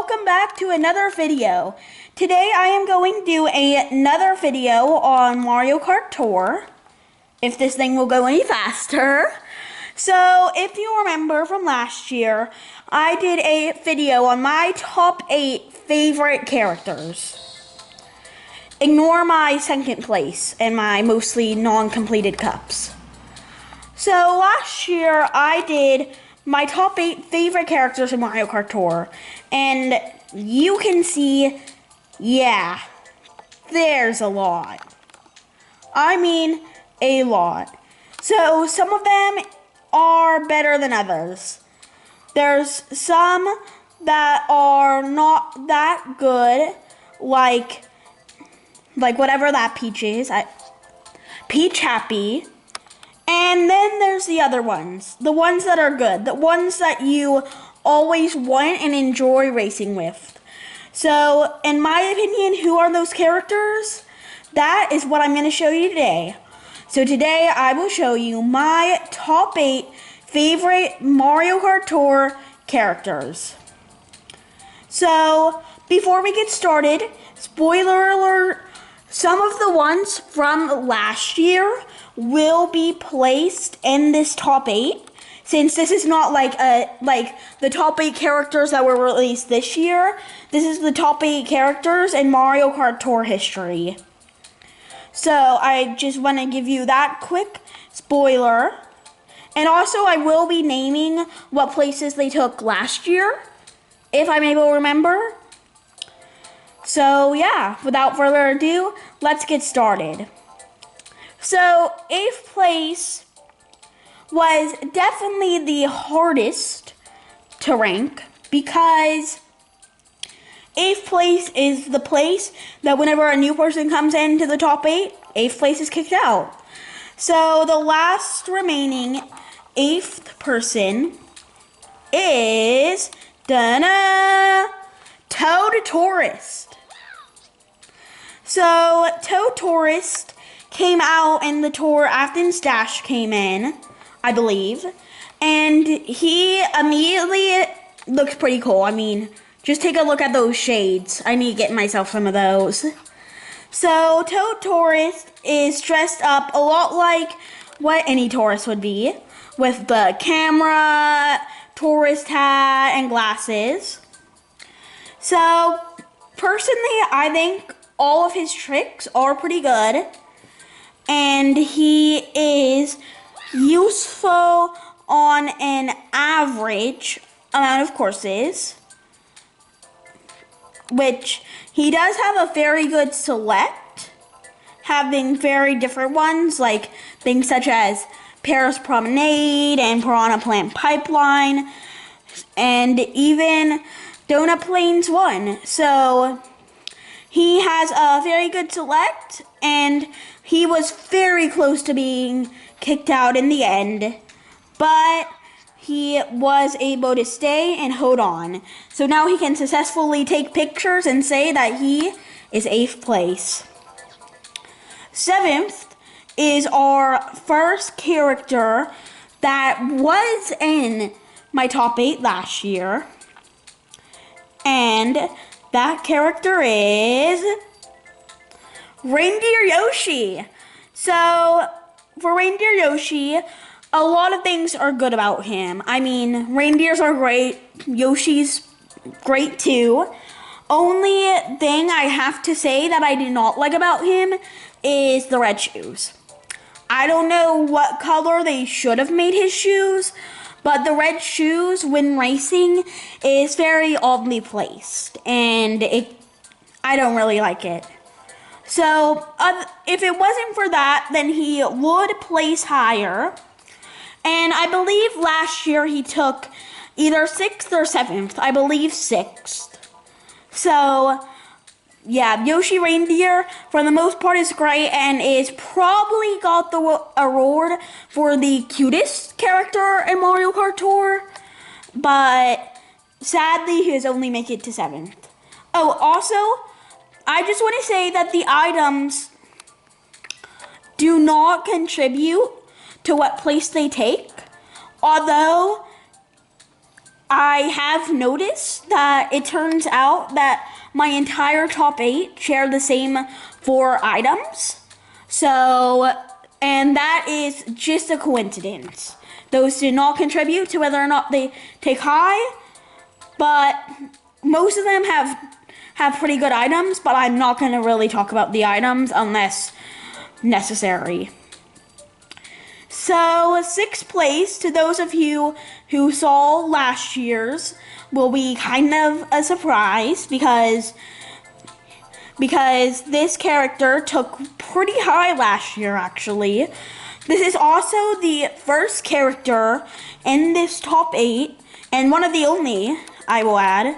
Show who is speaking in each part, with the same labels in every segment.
Speaker 1: welcome back to another video. Today I am going to do another video on Mario Kart Tour, if this thing will go any faster. So, if you remember from last year, I did a video on my top 8 favorite characters. Ignore my second place and my mostly non-completed cups. So, last year I did my top 8 favorite characters in Mario Kart Tour. And you can see, yeah, there's a lot. I mean, a lot. So, some of them are better than others. There's some that are not that good, like whatever that Peach is. Peach Happy. And then there's the other ones. The ones that are good. The ones that you always want and enjoy racing with. So, in my opinion, who are those characters? That is what I'm going to show you today. So today, I will show you my top 8 favorite Mario Kart Tour characters. So, before we get started, spoiler alert, some of the ones from last year will be placed in this top 8, since this is not like the top 8 characters that were released this year. This is the top 8 characters in Mario Kart Tour history. So I just want to give you that quick spoiler. And also I will be naming what places they took last year, if I'm able to remember. So yeah, without further ado, let's get started. So 8th place was definitely the hardest to rank, because 8th place is the place that whenever a new person comes into the top 8, 8th place is kicked out. So the last remaining 8th person is Toad Tourist. So Toad Tourist came out in the tour after Stash came in, I believe, and he immediately looks pretty cool. I mean, just take a look at those shades. I need to get myself some of those. So Toad Tourist is dressed up a lot like what any tourist would be, with the camera, tourist hat, and glasses. So personally, I think all of his tricks are pretty good. And he is useful on an average amount of courses, which he does have a very good select, having very different ones, like things such as Paris Promenade and Piranha Plant Pipeline, and even Donut Plains 1. So he has a very good select, and he was very close to being kicked out in the end, but he was able to stay and hold on. So now he can successfully take pictures and say that he is 8th place. 7th is our first character that was in my top 8 last year, and that character is Reindeer Yoshi. So, for Reindeer Yoshi, a lot of things are good about him. I mean, reindeers are great. Yoshi's great too. Only thing I have to say that I did not like about him is the red shoes. I don't know what color they should have made his shoes, but the red shoes when racing is very oddly placed, and I don't really like it. So, if it wasn't for that, then he would place higher. And I believe last year he took either 6th or 7th. I believe 6th. So, yeah, Yoshi Reindeer, for the most part, is great and is probably got the award for the cutest character in Mario Kart Tour. But, sadly, he has only made it to 7th. Oh, also, I just want to say that the items do not contribute to what place they take, although I have noticed that it turns out that my entire top 8 share the same 4 items. So, and that is just a coincidence. Those do not contribute to whether or not they take high, but most of them have pretty good items, but I'm not going to really talk about the items unless necessary. So, 6th place, to those of you who saw last year's, will be kind of a surprise because this character took pretty high last year, actually. This is also the first character in this top 8, and one of the only, I will add,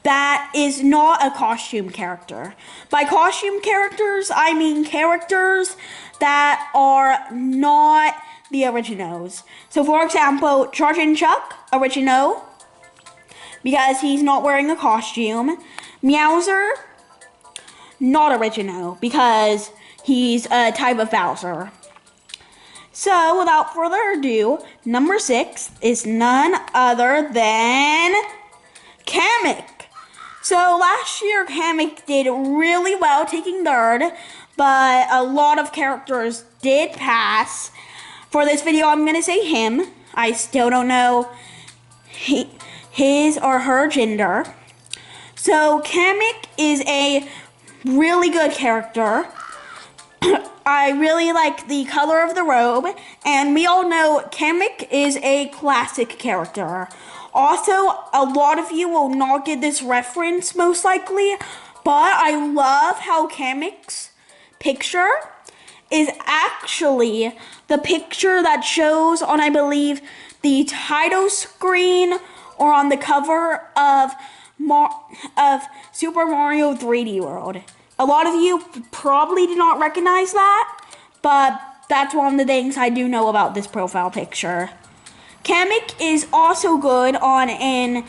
Speaker 1: that is not a costume character. By costume characters, I mean characters that are not the originals. So, for example, Charge and Chuck, original, because he's not wearing a costume. Meowser, not original, because he's a type of Bowser. So, without further ado, number 6 is none other than Kamek. So, last year, Kamek did really well taking 3rd, but a lot of characters did pass. For this video, I'm going to say him. I still don't know his or her gender. So, Kamek is a really good character. I really like the color of the robe, and we all know Kamek is a classic character. Also, a lot of you will not get this reference, most likely, but I love how Kamek's picture is actually the picture that shows on, I believe, the title screen or on the cover of Super Mario 3D World. A lot of you probably did not recognize that, but that's one of the things I do know about this profile picture. Kamek is also good on a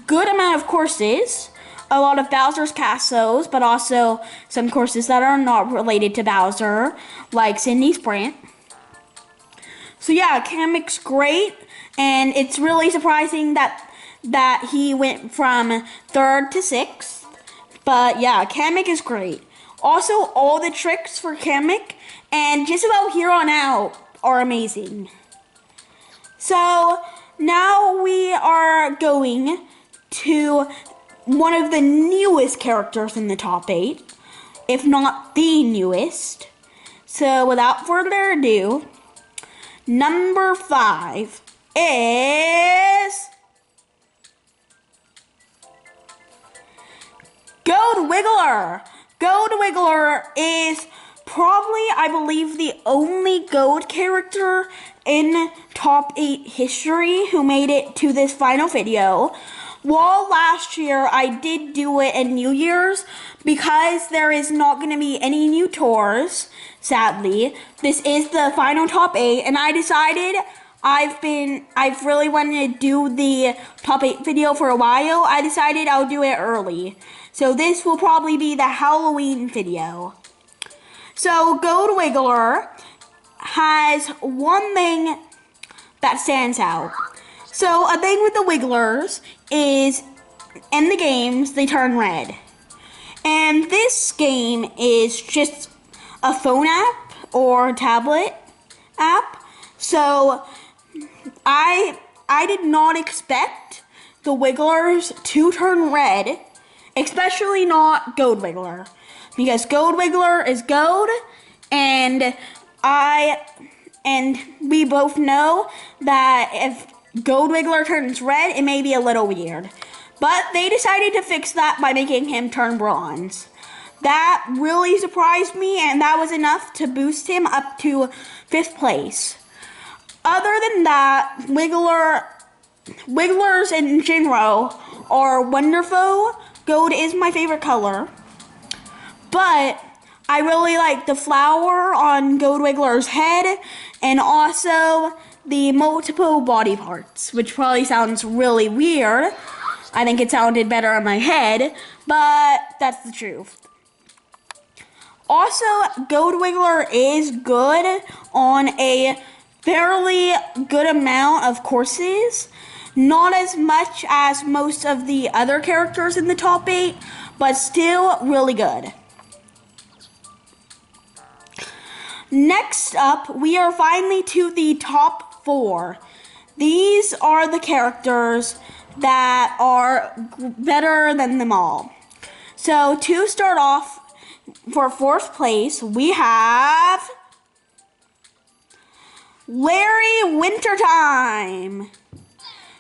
Speaker 1: good amount of courses. A lot of Bowser's Castles, but also some courses that are not related to Bowser, like Cindy Sprint. So yeah, Kamek's great, and it's really surprising that he went from 3rd to 6th. But yeah, Kamek is great. Also, all the tricks for Kamek, and just about here on out, are amazing. So, now we are going to one of the newest characters in the top 8, if not the newest. So, without further ado, number 5 is Gold Wiggler. Gold Wiggler is probably, I believe, the only gold character in top 8 history who made it to this final video. While last year I did do it in New Year's, because there is not going to be any new tours, sadly. This is the final top 8, and I decided I've really wanted to do the top 8 video for a while. I decided I'll do it early. So this will probably be the Halloween video. So Gold Wiggler has one thing that stands out. So a thing with the Wigglers is, in the games, they turn red. And this game is just a phone app or tablet app. So I did not expect the Wigglers to turn red, especially not Gold Wiggler, because Gold Wiggler is gold, and we both know that if Gold Wiggler turns red, it may be a little weird. But they decided to fix that by making him turn bronze. That really surprised me, and that was enough to boost him up to 5th place. Other than that, Wigglers in general are wonderful. Gold is my favorite color. But I really like the flower on Gold Wiggler's head, and also the multiple body parts, which probably sounds really weird. I think it sounded better in my head, but that's the truth. Also, Gold Wiggler is good on a fairly good amount of courses. Not as much as most of the other characters in the top 8, but still really good. Next up, we are finally to the top 4. These are the characters that are better than them all. So to start off, for 4th place, we have Larry Wintertime.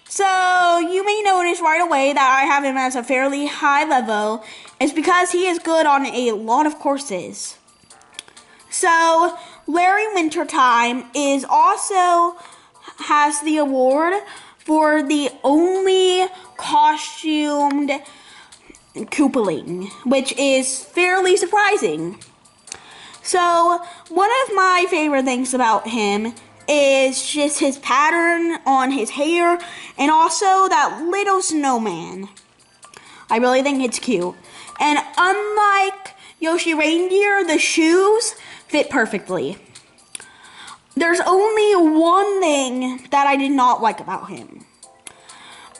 Speaker 1: So you may notice right away that I have him as a fairly high level. It's because he is good on a lot of courses. So Larry Wintertime is also has the award for the only costumed Koopaling, which is fairly surprising. So one of my favorite things about him is just his pattern on his hair and also that little snowman. I really think it's cute. And unlike Yoshi Reindeer, the shoes fit perfectly. There's only one thing that I did not like about him.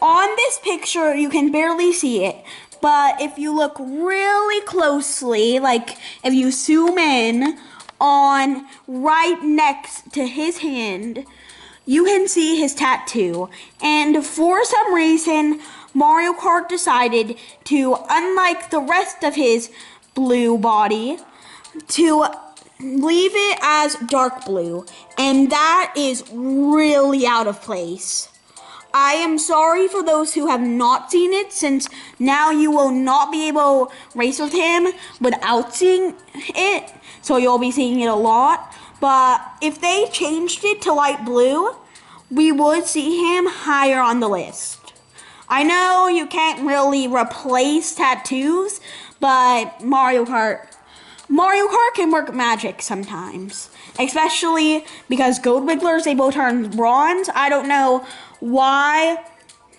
Speaker 1: On this picture, you can barely see it, but if you look really closely, like if you zoom in on right next to his hand, you can see his tattoo. And for some reason, Mario Kart decided to, unlike the rest of his blue body, to leave it as dark blue, and that is really out of place. I am sorry for those who have not seen it, since now you will not be able to race with him without seeing it, so you'll be seeing it a lot. But if they changed it to light blue, we would see him higher on the list. I know you can't really replace tattoos, but Mario Kart can work magic sometimes, especially because Gold Wigglers, they both turn bronze. I don't know why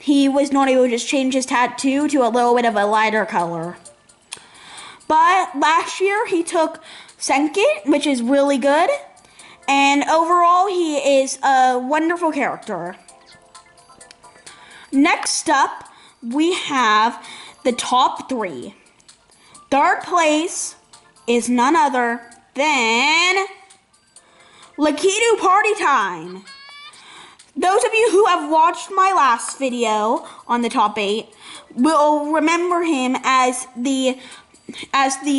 Speaker 1: he was not able to just change his tattoo to a little bit of a lighter color. But last year he took second, which is really good, and overall he is a wonderful character. Next up, we have the top 3. Third place is none other than Lakitu Party Time. Those of you who have watched my last video on the top 8 will remember him as the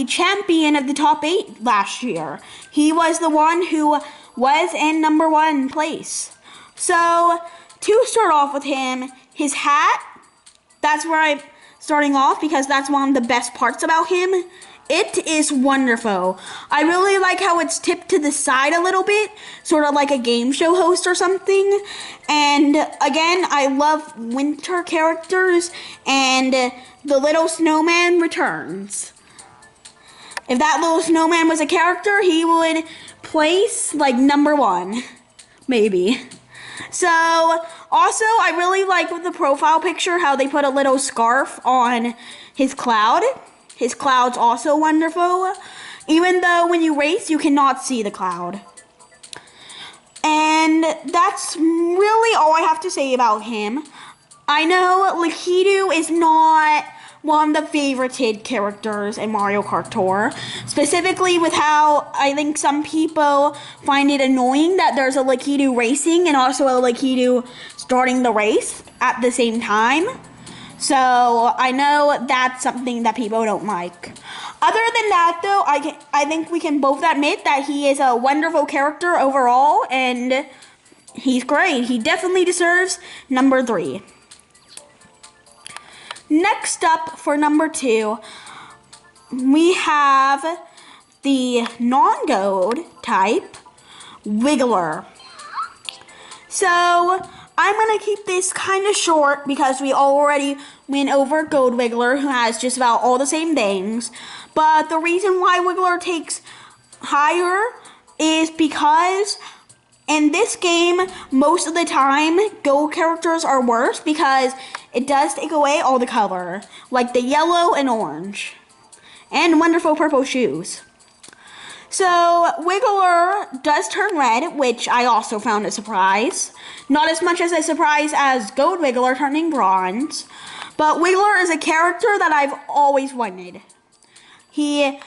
Speaker 1: champion of the top 8 last year. He was the one who was in number 1 place. So to start off with him, his hat, that's where I'm starting off because that's one of the best parts about him. It is wonderful. I really like how it's tipped to the side a little bit, sort of like a game show host or something. And again, I love winter characters, and the little snowman returns. If that little snowman was a character, he would place like number 1, maybe. So, also, I really like with the profile picture how they put a little scarf on his cloud. His cloud's also wonderful, even though when you race, you cannot see the cloud. And that's really all I have to say about him. I know Lakitu is not one of the favorited characters in Mario Kart Tour, specifically with how I think some people find it annoying that there's a Lakitu racing and also a Lakitu starting the race at the same time. So I know that's something that people don't like. Other than that, though, I think we can both admit that he is a wonderful character overall, and he's great. He definitely deserves number 3. Next up for number 2, we have the non-gold type Wiggler. So I'm going to keep this kind of short because we already went over Gold Wiggler, who has just about all the same things. But the reason why Wiggler takes higher is because in this game, most of the time, gold characters are worse because it does take away all the color, like the yellow and orange, and wonderful purple shoes. So, Wiggler does turn red, which I also found a surprise. Not as much as a surprise as Gold Wiggler turning bronze, but Wiggler is a character that I've always wanted. He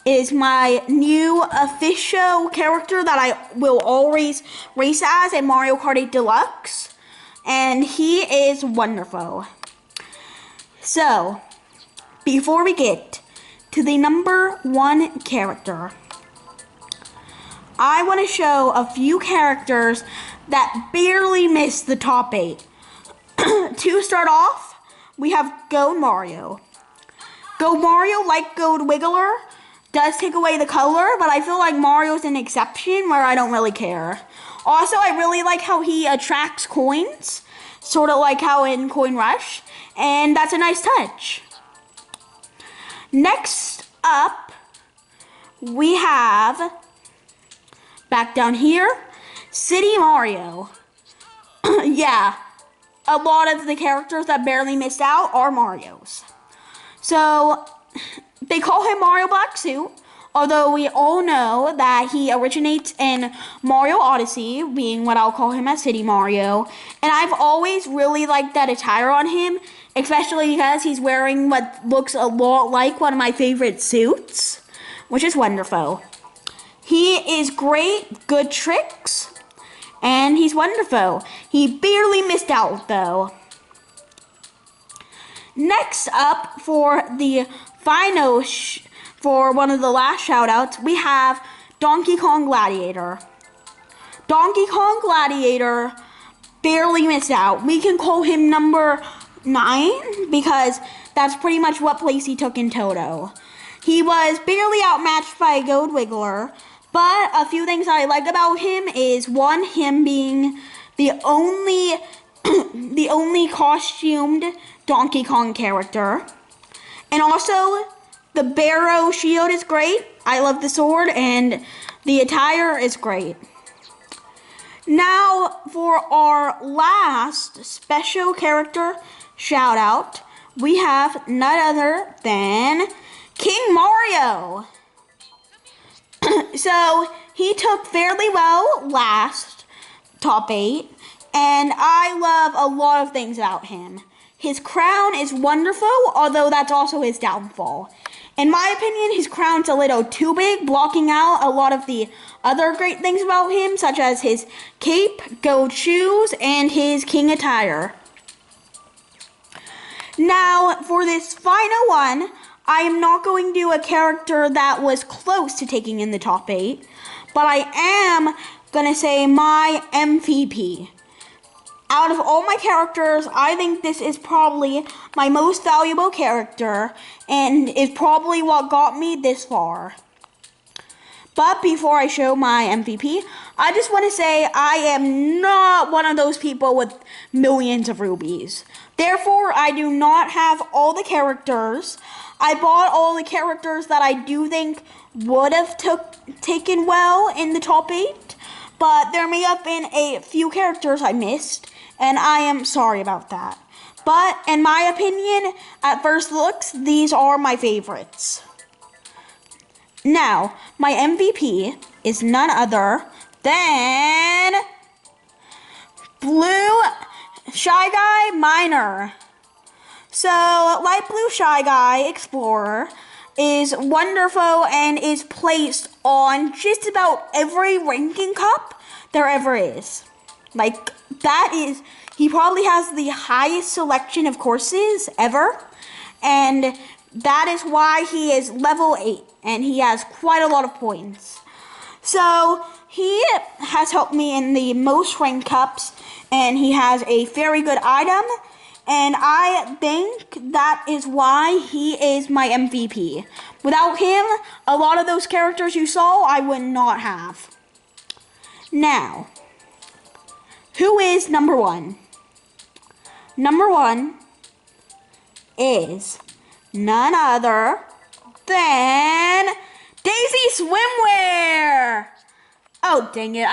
Speaker 1: is my new official character that I will always race as in Mario Kart 8 Deluxe, and he is wonderful. So, before we get to the number 1 character, I want to show a few characters that barely missed the top 8. To start off, we have Gold Mario. Gold Mario, like Gold Wiggler, does take away the color, but I feel like Mario's an exception where I don't really care. Also, I really like how he attracts coins, sort of like how in Coin Rush, and that's a nice touch. Next up, we have, back down here, City Mario. Yeah, a lot of the characters that barely missed out are Marios. So, they call him Mario Black Suit, although we all know that he originates in Mario Odyssey, being what I'll call him as City Mario. And I've always really liked that attire on him, especially because he's wearing what looks a lot like one of my favorite suits, which is wonderful. He is great, good tricks, and he's wonderful. He barely missed out, though. Next up, for the final, for one of the last shoutouts, we have Donkey Kong Gladiator. Donkey Kong Gladiator barely missed out. We can call him number 9 because that's pretty much what place he took in Toto. He was barely outmatched by Gold Wiggler, but a few things I like about him is, one, him being the only costumed Donkey Kong character. And also, the Barrow shield is great. I love the sword, and the attire is great. Now, for our last special character shout out, we have none other than King Mario. So, he took fairly well last top 8, and I love a lot of things about him. His crown is wonderful, although that's also his downfall. In my opinion, his crown's a little too big, blocking out a lot of the other great things about him, such as his cape, gold shoes, and his king attire. Now, for this final one, I am not going to do a character that was close to taking in the top 8, but I am going to say my MVP. Out of all my characters, I think this is probably my most valuable character and is probably what got me this far. But before I show my MVP, I just want to say I am not one of those people with millions of rubies. Therefore, I do not have all the characters. I bought all the characters that I do think would have taken well in the top 8, but there may have been a few characters I missed, and I am sorry about that. But, in my opinion, at first looks, these are my favorites. Now, my MVP is none other than Blue Shy Guy Miner. So, Light Blue Shy Guy Explorer is wonderful and is placed on just about every ranking cup there ever is. Like, he probably has the highest selection of courses ever, and that is why he is level 8, and he has quite a lot of points. So, he has helped me in the most ranked cups, and he has a very good item, and I think that is why he is my MVP. Without him, a lot of those characters you saw, I would not have. Now, who is number 1? Number 1 is none other than Daisy Swimwear. Oh, dang it.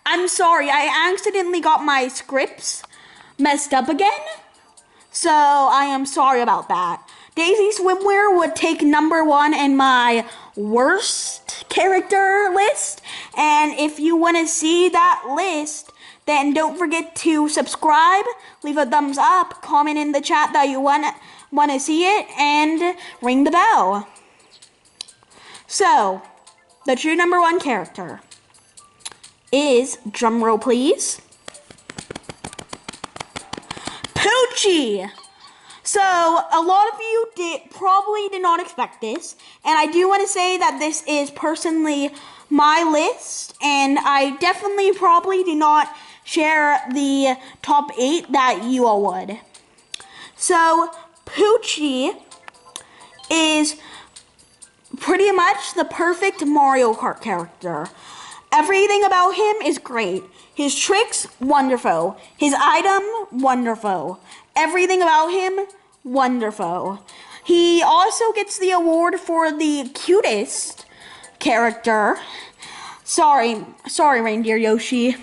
Speaker 1: I'm sorry. I accidentally got my scripts messed up again. So, I am sorry about that. Daisy Swimwear would take number 1 in my worst character list. And if you want to see that list, then don't forget to subscribe, leave a thumbs up, comment in the chat that you want to see it, and ring the bell. So, the true number 1 character is, drumroll please, Poochie. So, a lot of you probably did not expect this, and I do want to say that this is personally my list, and I definitely probably do not share the top 8 that you all would. So, Poochie is pretty much the perfect Mario Kart character. Everything about him is great. His tricks, wonderful. His item, wonderful. Everything about him, wonderful. He also gets the award for the cutest character. Sorry, Reindeer Yoshi.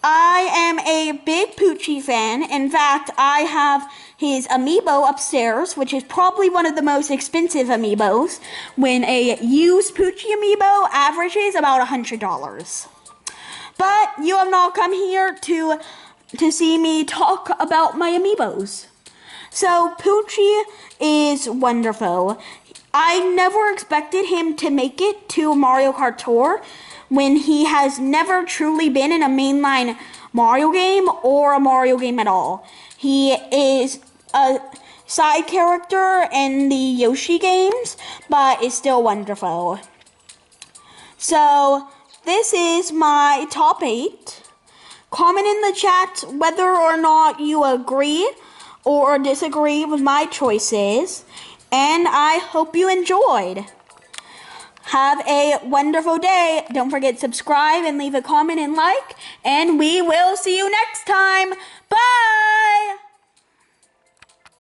Speaker 1: I am a big Poochie fan. In fact, I have his amiibo upstairs, which is probably one of the most expensive amiibos, when a used Poochie amiibo averages about $100. But you have not come here to see me talk about my amiibos. So Poochie is wonderful. I never expected him to make it to Mario Kart Tour when he has never truly been in a mainline Mario game or a Mario game at all. He is a side character in the Yoshi games, but is still wonderful. So, this is my top 8. Comment in the chat whether or not you agree or disagree with my choices, and I hope you enjoyed. Have a wonderful day. Don't forget to subscribe and leave a comment and like, and we will see you next time. Bye!